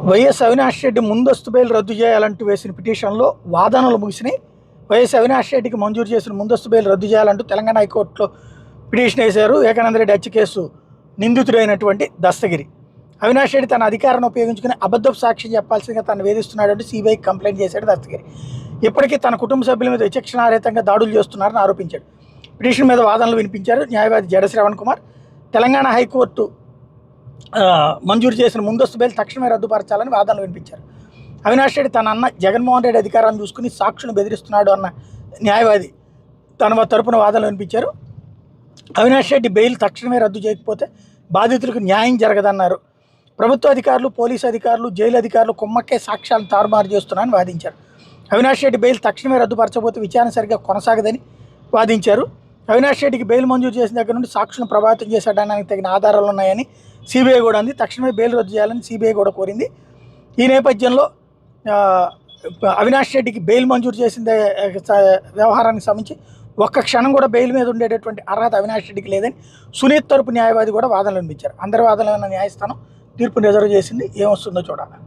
YS Avinash Reddy ముందస్తు bail రద్దు చేయాలంటూ వేసిన పిటిషన్లో వాదనలు ముగిసినాయి. వైఎస్ అవినాష్ రెడ్డికి మంజూరు చేసిన ముందస్తు బెయిల్ రద్దు చేయాలంటూ తెలంగాణ హైకోర్టులో పిటిషన్ వేశారు ఏకానంద రెడ్డి హత్య కేసు నిందితుడైనటువంటి దస్తగిరి. అవినాష్ రెడ్డి తన అధికారాన్ని ఉపయోగించుకుని అబద్ధపు సాక్ష్యం చెప్పాల్సిందిగా తను వేధిస్తున్నాడంటూ సిబిఐకి కంప్లైంట్ చేశాడు దస్తగిరి. ఇప్పటికీ తన కుటుంబ సభ్యుల మీద విచక్షణారహితంగా దాడులు చేస్తున్నారని ఆరోపించాడు. పిటిషన్ మీద వాదనలు వినిపించారు న్యాయవాది జడ శ్రవణ్ కుమార్. తెలంగాణ హైకోర్టు మంజూరు చేసిన ముందస్తు బెయిల్ తక్షణమే రద్దుపరచాలని వాదనలు వినిపించారు. అవినాష్ రెడ్డి తన అన్న జగన్మోహన్ రెడ్డి అధికారాన్ని చూసుకుని సాక్షులను బెదిరిస్తున్నాడు అన్న న్యాయవాది తన తరపున వాదనలు వినిపించారు. అవినాష్ రెడ్డి బెయిల్ తక్షణమే రద్దు చేయకపోతే బాధితులకు న్యాయం జరగదన్నారు. ప్రభుత్వ అధికారులు, పోలీసు అధికారులు, జైలు అధికారులు కుమ్మక్కే సాక్ష్యాలను తారుమారు చేస్తున్నారని వాదించారు. అవినాష్ రెడ్డి బెయిల్ తక్షణమే రద్దుపరచకపోతే విచారణ సరిగ్గా కొనసాగదని వాదించారు. అవినాష్ రెడ్డికి బెయిల్ మంజూరు చేసిన దగ్గర నుండి సాక్షులను ప్రభావితం చేశాడడానికి తగిన ఆధారాలు ఉన్నాయని సిబిఐ కూడా అంది. తక్షణమే బెయిల్ రద్దు చేయాలని సిబిఐ కూడా కోరింది. ఈ నేపథ్యంలో అవినాష్ రెడ్డికి బెయిల్ మంజూరు చేసిన వ్యవహారానికి సంబంధించి ఒక్క క్షణం కూడా బెయిల్ మీద ఉండేటటువంటి అర్హత అవినాష్ రెడ్డికి లేదని సునీత్ తరపు న్యాయవాది కూడా వాదనలు వినిపించారు. అందరి వాదనలు న్యాయస్థానం తీర్పుని రిజర్వ్ చేసింది. ఏమొస్తుందో చూడాలి.